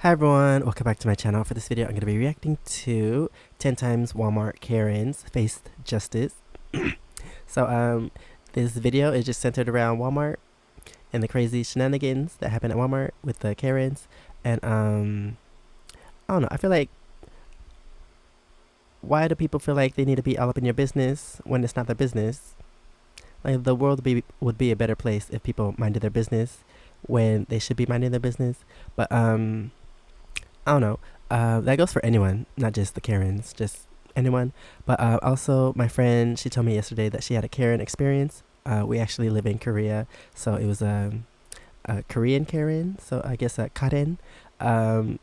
Hi everyone, welcome back to my channel. For this video, I'm going to be reacting to 10 times Walmart Karens faced justice. So this video is just centered around Walmart and the crazy shenanigans that happen at Walmart with the Karens. And I don't know, I feel like, why do people feel like they need to be all up in your business when it's not their business? Like, the world would be a better place if people minded their business when they should be minding their business. But I don't know. That goes for anyone, not just the Karens, just anyone. But also, my friend, she told me yesterday that she had a Karen experience. We actually live in Korea, so it was a Korean Karen, so I guess a Karen.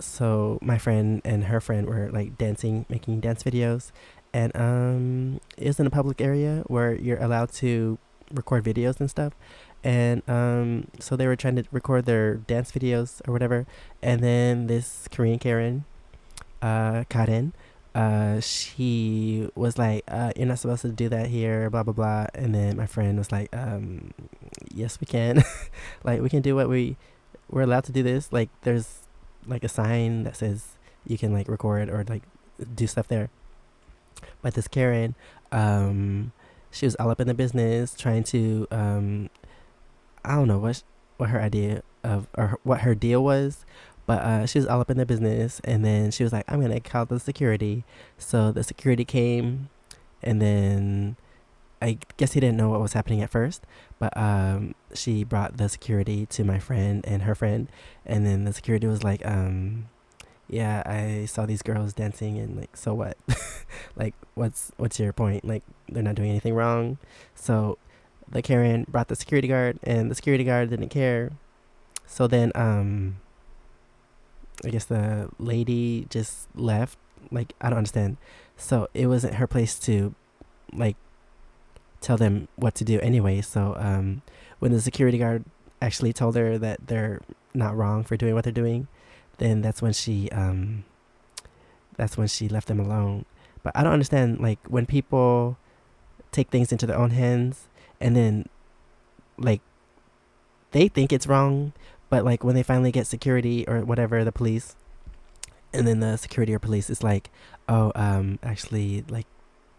So my friend and her friend were like dancing, making dance videos, and it was in a public area where you're allowed to record videos and stuff. And so they were trying to record their dance videos or whatever, and then this Korean Karen, Karen, she was like, you're not supposed to do that here, blah blah blah. And then my friend was like, yes we can. Like, we can do what we're allowed to do this. Like, there's like a sign that says you can like record or like do stuff there. But this Karen, she was all up in the business trying to I don't know what her idea of, or what her deal was, but she was all up in the business, and then she was like, I'm gonna call the security. So the security came, and then I guess he didn't know what was happening at first, but she brought the security to my friend and her friend, and then the security was like, yeah, I saw these girls dancing, and like, so what? Like, what's your point? Like, they're not doing anything wrong. So the Karen brought the security guard, and the security guard didn't care. So then I guess the lady just left. Like, I don't understand. So it wasn't her place to like tell them what to do anyway. So when the security guard actually told her that they're not wrong for doing what they're doing, then that's when she left them alone. But I don't understand, like, when people take things into their own hands, and then like they think it's wrong, but like when they finally get security or whatever, the police, and then the security or police is like, oh, actually, like,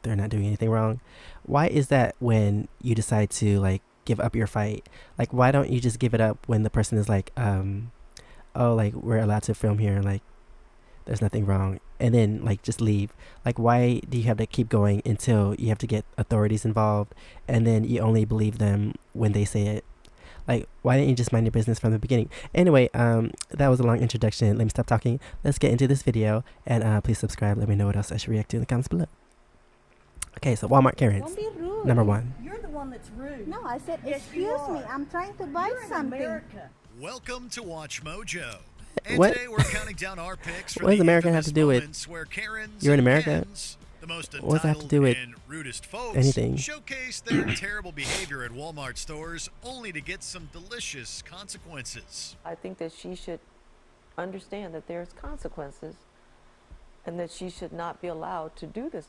they're not doing anything wrong. Why is that when you decide to like give up your fight? Like, why don't you just give it up when the person is like, oh, like, we're allowed to film here, like, there's nothing wrong, and then like just leave? Like, why do you have to keep going until you have to get authorities involved, and then you only believe them when they say it? Like, why didn't you just mind your business from the beginning? Anyway, that was a long introduction. Let me stop talking. Let's get into this video, and please subscribe. Let me know what else I should react to in the comments below. Okay, so Walmart Karens. Don't be rude. Number one. You're the one that's rude. No, I said, Yes, you excuse me, are. I'm trying to buy You're in something. America. Welcome to Watch Mojo. And What? today we're counting down our picks for What does the America have infamous to do with- moments where Karens You're in and America? Kens, the most What does that have to do with entitled and rudest folks, anything? showcase their terrible behavior at Walmart stores only to get some delicious consequences. I think that she should understand that there's consequences and that she should not be allowed to do this.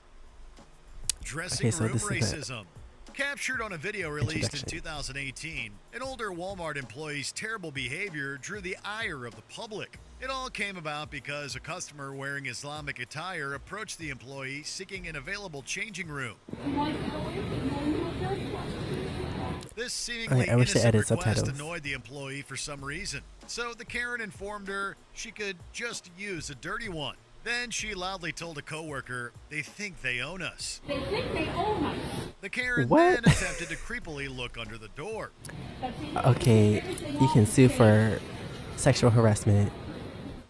Dressing Okay, so room this is the racism. Captured on a video released in introduction. 2018, an older Walmart employee's terrible behavior drew the ire of the public. It all came about because a customer wearing Islamic attire approached the employee seeking an available changing room. This seemingly I wish they innocent added request subtitles. annoyed the employee for some reason, so the Karen informed her she could just use a dirty one. Then she loudly told a coworker, "They think they own us." They think they own us. The Karen What? then attempted to creepily look under the door. Okay, you can sue for sexual harassment.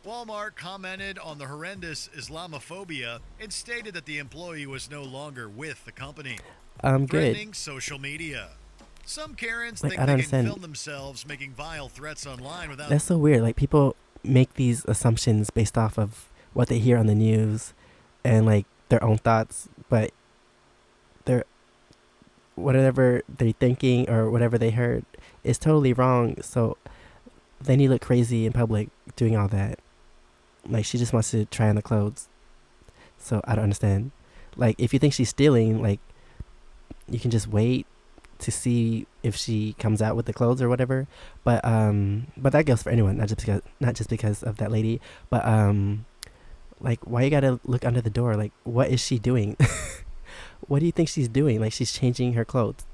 Walmart commented on the horrendous Islamophobia and stated that the employee was no longer with the company. Good. Threatening social media. Some Karens Like, think I they don't can understand. film themselves making vile threats online without That's so weird. Like, people make these assumptions based off of what they hear on the news and like their own thoughts, but they're, whatever they're thinking or whatever they heard is totally wrong. So then you look crazy in public doing all that. Like, she just wants to try on the clothes. So I don't understand. Like, if you think she's stealing, like, you can just wait to see if she comes out with the clothes or whatever. But that goes for anyone, not just because of that lady. But like, why you gotta look under the door? Like, what is she doing? What do you think she's doing? Like, she's changing her clothes,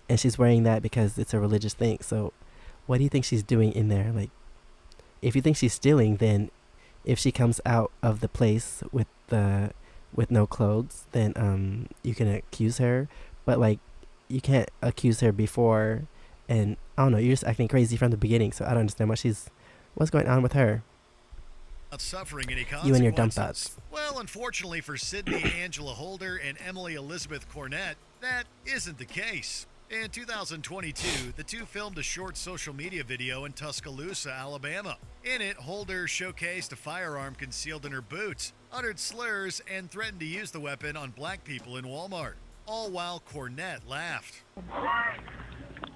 and she's wearing that because it's a religious thing. So, what do you think she's doing in there? Like, if you think she's stealing, then if she comes out of the place with no clothes, then you can accuse her. But like, you can't accuse her before, and I don't know. You're just acting crazy from the beginning. So I don't understand what's going on with her. Not suffering any You and your dumb consequences. thoughts. Well, unfortunately for Sydney Angela Holder and Emily Elizabeth Cornett, that isn't the case. In 2022, the two filmed a short social media video in Tuscaloosa, Alabama. In it, Holder showcased a firearm concealed in her boots, uttered slurs, and threatened to use the weapon on black people in Walmart, all while Cornett laughed.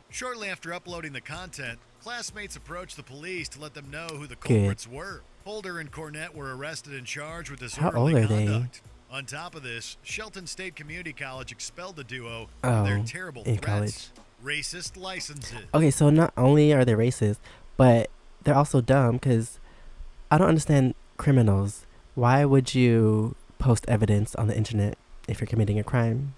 Shortly after uploading the content, classmates approached the police to let them know who the culprits were. Holder and Cornett were arrested and charged with disorderly old are they? conduct. On top of this, Shelton State Community College expelled the duo for Oh, their terrible in threats, college. racist licenses. Okay, so not only are they racist, but they're also dumb because I don't understand criminals. Why would you post evidence on the internet if you're committing a crime?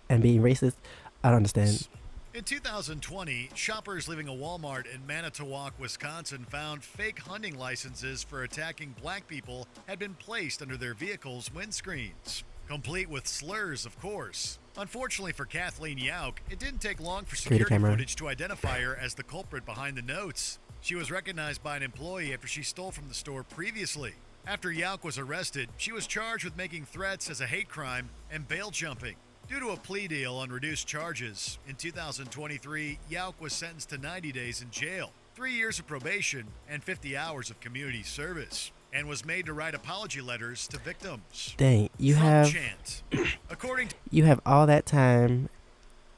And being racist, I don't understand. In 2020, shoppers leaving a Walmart in Manitowoc, Wisconsin found fake hunting licenses for attacking black people had been placed under their vehicles' windscreens, complete with slurs, of course. Unfortunately for Kathleen Yauk, it didn't take long for security camera. footage to identify her as the culprit behind the notes. She was recognized by an employee after she stole from the store previously. After Yauk was arrested, she was charged with making threats as a hate crime and bail jumping. Due to a plea deal on reduced charges, in 2023, Yauk was sentenced to 90 days in jail, 3 years of probation, and 50 hours of community service, and was made to write apology letters to victims. Dang, you From have Chant. According to you have all that time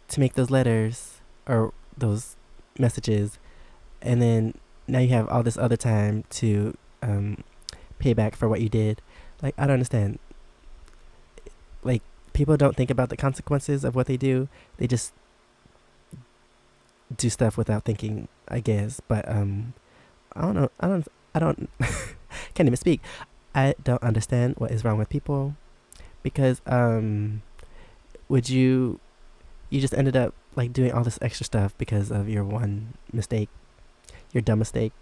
to make those letters or those messages, and then now you have all this other time to pay back for what you did. Like, I don't understand. Like, people don't think about the consequences of what they do. They just do stuff without thinking, I guess. But I don't know. I don't can't even speak. I don't understand what is wrong with people, because would you just ended up like doing all this extra stuff because of your one mistake, your dumb mistake.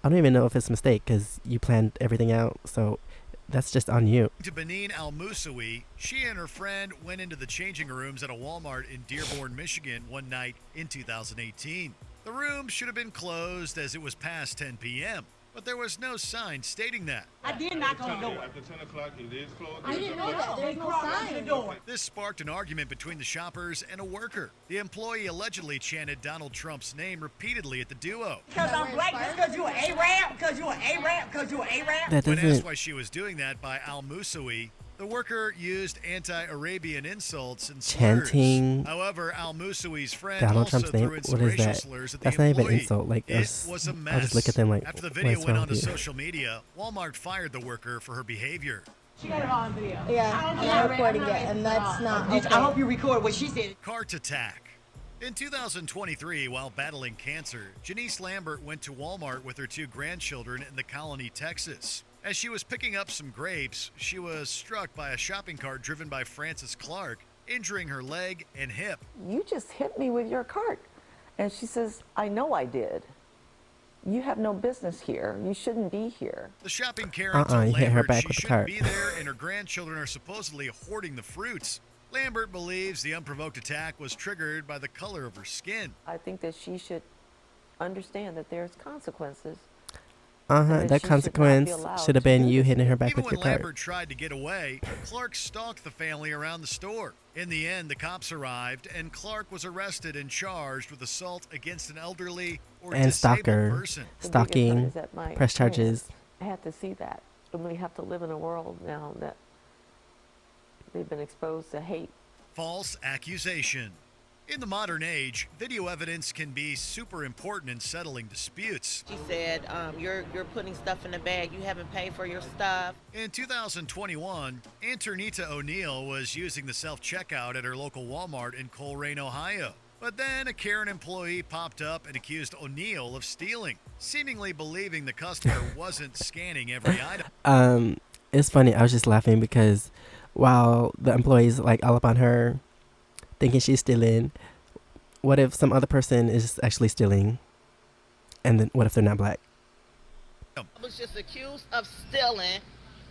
I don't even know if it's a mistake because you planned everything out. So that's just on you. to Benin Al-Musawi, she and her friend went into the changing rooms at a Walmart in Dearborn, Michigan one night in 2018. The room should have been closed as it was past 10 p.m., but there was no sign stating that. I did knock on the door. After 10 o'clock, it is closed. I didn't know that. There's no sign. This sparked an argument between the shoppers and a worker. The employee allegedly chanted Donald Trump's name repeatedly at the duo. Because I'm black, just because you an Arab, because you an Arab, because you an Arab. That When asked doesn't. why she was doing that by Al-Musawi, the worker used anti-Arabian insults and slurs. Chanting However, Al-Musawi's friend Donald also Trump's name. threw in some What is racial that? slurs at That's the not even an employee. insult. Like, It was a mess. I'll just look at them like, After the what video is went wrong onto with you? social media, Walmart fired the worker for her behavior. She got it all on video. Yeah, I'm recording it, and that's not okay. I hope you record what she said. Cart attack. In 2023, while battling cancer, Janice Lambert went to Walmart with her two grandchildren in the Colony, Texas. As she was picking up some grapes, she was struck by a shopping cart driven by Frances Clark, injuring her leg and hip. You just hit me with your cart. And she says, I know I did. You have no business here. You shouldn't be here. The shopping Karen told you hit her Lambert back she with the shouldn't cart. be there and her grandchildren are supposedly hoarding the fruits. Lambert believes the unprovoked attack was triggered by the color of her skin. I think that she should understand that there's consequences. That she should not be consequence allowed should have to been do you this. hitting her back Even with when your cart. Lambert tried to get away, Clark stalked the family around the store. In the end, the cops arrived, and Clark was arrested and charged with assault against an elderly or And disabled stalker. person. The biggest Stalking, hurt is that my press charges. parents had to see that. And we have to live in a world now that they've been exposed to hate. False accusation. In the modern age, video evidence can be super important in settling disputes. She said, you're putting stuff in the bag. You haven't paid for your stuff. In 2021, Anternita O'Neill was using the self-checkout at her local Walmart in Coleraine, Ohio. But then a Karen employee popped up and accused O'Neill of stealing, seemingly believing the customer wasn't scanning every item. It's funny. I was just laughing because while the employee's like all up on her, thinking she's stealing, what if some other person is actually stealing? And then what if they're not black? I was just accused of stealing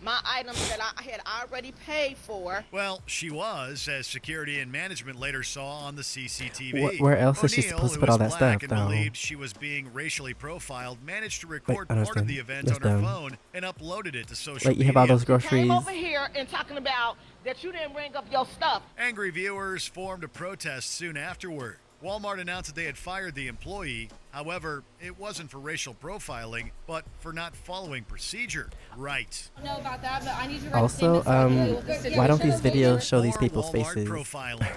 my items that I had already paid for. Well, she was, as security and management later saw on the CCTV. Where else is she supposed to put all that stuff, and though? Believed she was being racially profiled, managed to Wait, record I part of understand. the event That's on her dumb. phone and uploaded it to social Like, you media. have all those Came groceries. over here and talking about that you didn't ring up your stuff. Angry viewers formed a protest soon afterward. Walmart announced that they had fired the employee. However, it wasn't for racial profiling, but for not following procedure. Right. I know about that, but I need to Also, why don't these videos show these Or people's Walmart faces? profiling.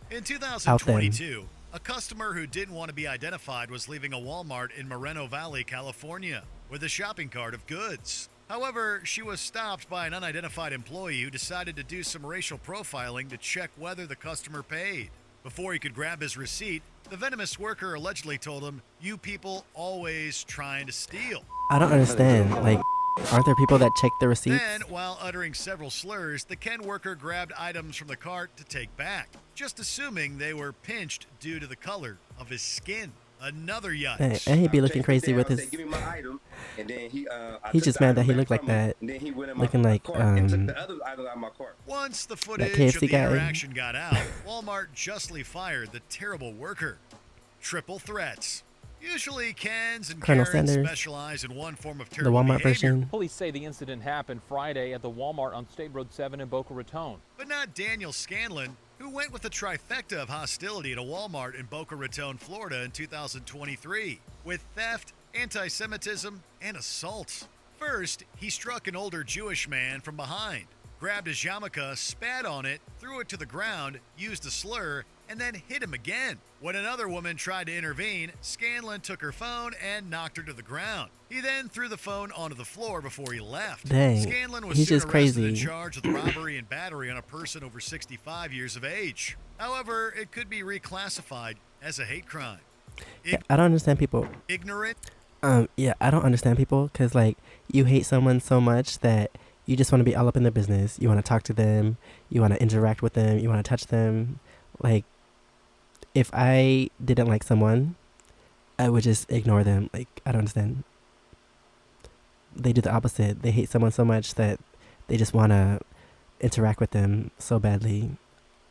In 2022, a customer who didn't want to be identified was leaving a Walmart in Moreno Valley, California, with a shopping cart of goods. However, she was stopped by an unidentified employee who decided to do some racial profiling to check whether the customer paid. Before he could grab his receipt, the venomous worker allegedly told him, "You people always trying to steal." I don't understand. Like, aren't there people that check the receipts? Then, while uttering several slurs, the Ken worker grabbed items from the cart to take back, just assuming they were pinched due to the color of his skin. Another yikes. And he'd be looking crazy with his. Give me my item, and then He's just mad that he looked like that, and then he went in my looking like cart and took the other item out of my cart. Once the footage of KFC the guy. interaction got out, Walmart justly fired the terrible worker. Triple threats. Usually, Kens and Colonel Karens Sanders, specialize in one form of the terrible Walmart behavior. version. Police say the incident happened Friday at the Walmart on State Road 7 in Boca Raton. But not Daniel Scanlon, who went with a trifecta of hostility at a Walmart in Boca Raton, Florida in 2023, with theft, anti-Semitism, and assault. First, he struck an older Jewish man from behind, grabbed his yarmulke, spat on it, threw it to the ground, used a slur, and then hit him again. When another woman tried to intervene, Scanlon took her phone and knocked her to the ground. He then threw the phone onto the floor before he left. Dang, Scanlon was he's soon just arrested and crazy. charged with robbery and battery on a person over 65 years of age. However, it could be reclassified as a hate crime. Yeah, I don't understand people. Ignorant. Yeah, I don't understand people because, like, you hate someone so much that you just want to be all up in their business. You want to talk to them. You want to interact with them. You want to touch them. Like, if I didn't like someone, I would just ignore them. Like, I don't understand. They do the opposite. They hate someone so much that they just want to interact with them so badly.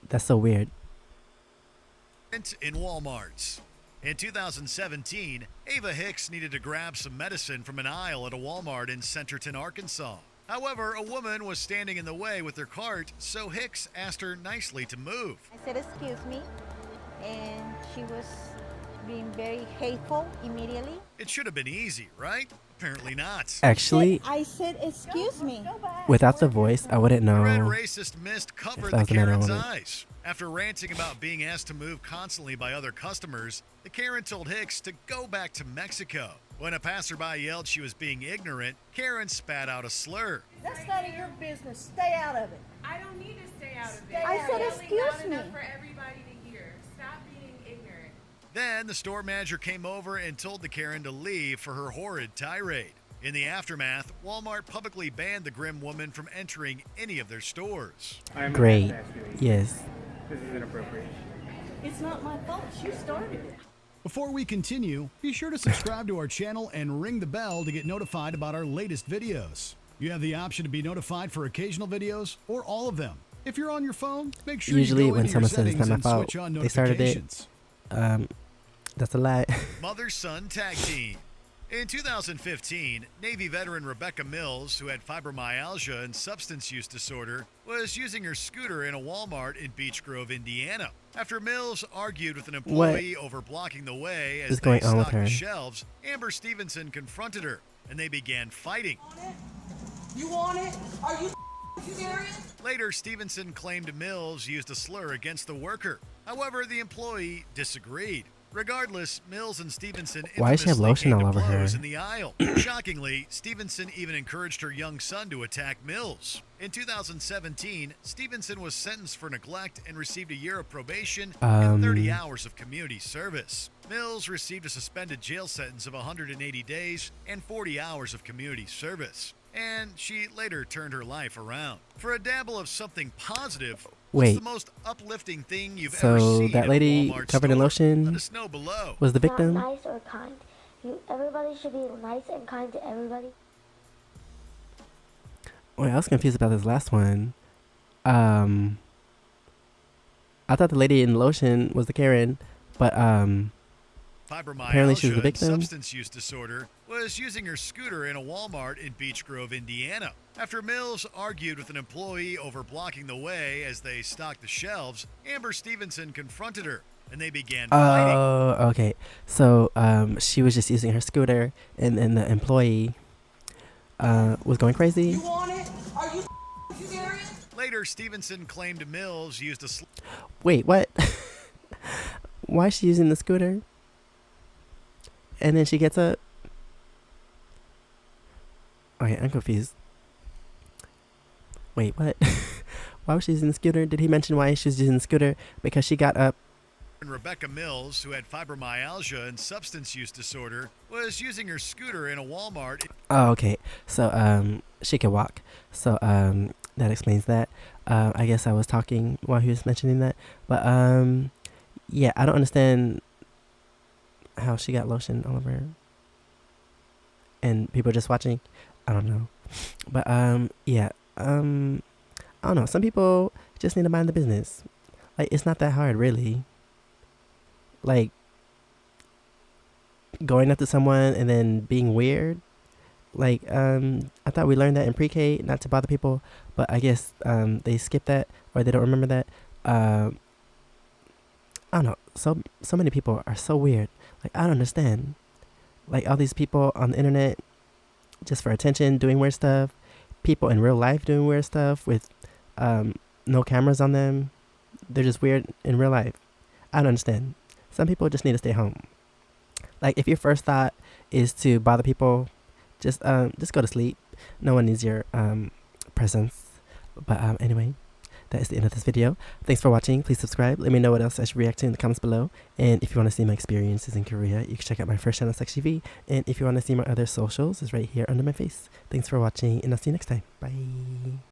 That's so weird. In Walmarts. In 2017, Ava Hicks needed to grab some medicine from an aisle at a Walmart in Centerton, Arkansas. However, a woman was standing in the way with her cart, so Hicks asked her nicely to move. I said, excuse me, and she was being very hateful immediately. It should have been easy, right? Apparently not. Actually, I said, excuse me. without the voice, I wouldn't The red know. racist mist covered If I the was a man, I Karen's wouldn't. eyes. After ranting about being asked to move constantly by other customers, the Karen told Hicks to go back to Mexico. When a passerby yelled she was being ignorant, Karen spat out a slur. That's none of your business. Stay out of it. I don't need to stay out of it. I said, It's excuse loud enough me. for everybody to hear. Stop being ignorant. Then the store manager came over and told the Karen to leave for her horrid tirade. In the aftermath, Walmart publicly banned the grim woman from entering any of their stores. Great. Yes. This is inappropriate. It's not my fault. She started it. Before we continue, be sure to subscribe to our channel and ring the bell to get notified about our latest videos. You have the option to be notified for occasional videos or all of them. If you're on your phone, make sure Usually you go when into your someone says it's settings not my and fault, switch on they started it. notifications. That's a lie. Mother-son tag team. In 2015, Navy veteran Rebecca Mills, who had fibromyalgia and substance use disorder, was using her scooter in a Walmart in Beech Grove, Indiana. After Mills argued with an employee over blocking the way as is they going on with stocked the her? shelves, Amber Stevenson confronted her, and they began fighting. You want it? Are you serious? Later, Stevenson claimed Mills used a slur against the worker. However, the employee disagreed. Regardless, Mills and Stevenson Why does she have infamously lotion came all to over her? blows in the aisle. Shockingly, Stevenson even encouraged her young son to attack Mills. In 2017, Stevenson was sentenced for neglect and received a year of probation and 30 hours of community service. Mills received a suspended jail sentence of 180 days and 40 hours of community service. And she later turned her life around. For a dabble of something positive, what's Wait. the most uplifting thing you've ever So seen that at a lady Walmart covered in store? lotion Let us know below. was the victim? Not nice or kind. Everybody should be nice and kind to everybody. Wait, I was confused about this last one. I thought the lady in lotion was the Karen, but apparently she was the Fibromyalgia and victim. substance use disorder was using her scooter in a Walmart in Beech Grove, Indiana. After Mills argued with an employee over blocking the way as they stocked the shelves, Amber Stevenson confronted her, and they began fighting. Oh, okay. So she was just using her scooter, and then the employee was going crazy. You want it? Are you serious? Later, Stevenson claimed Mills used a Wait, what? Why is she using the scooter? And then she gets up. Okay, I'm confused. Wait, what? Why was she using the scooter? Did he mention why she was using the scooter? Because she got up. And Rebecca Mills, who had fibromyalgia and substance use disorder, was using her scooter in a Walmart. Oh, okay. So she can walk. So that explains that. I guess I was talking while he was mentioning that. But yeah, I don't understand how she got lotion all over her. And people just watching. I don't know. But yeah. I don't know. Some people just need to mind the business. Like, it's not that hard, really. Like, going up to someone and then being weird. Like, I thought we learned that in pre-K, not to bother people, but I guess they skipped that, or they don't remember that. I don't know. So many people are so weird. Like, I don't understand. Like, all these people on the internet just for attention doing weird stuff. People in real life doing weird stuff with no cameras on them. They're just weird in real life. I don't understand. Some people just need to stay home. Like, if your first thought is to bother people, just go to sleep. No one needs your presence. But anyway, that is the end of this video. Thanks for watching. Please subscribe. Let me know what else I should react to in the comments below. And if you want to see my experiences in Korea, you can check out my first channel, SEKSHI. And if you want to see my other socials, it's right here under my face. Thanks for watching, and I'll see you next time. Bye.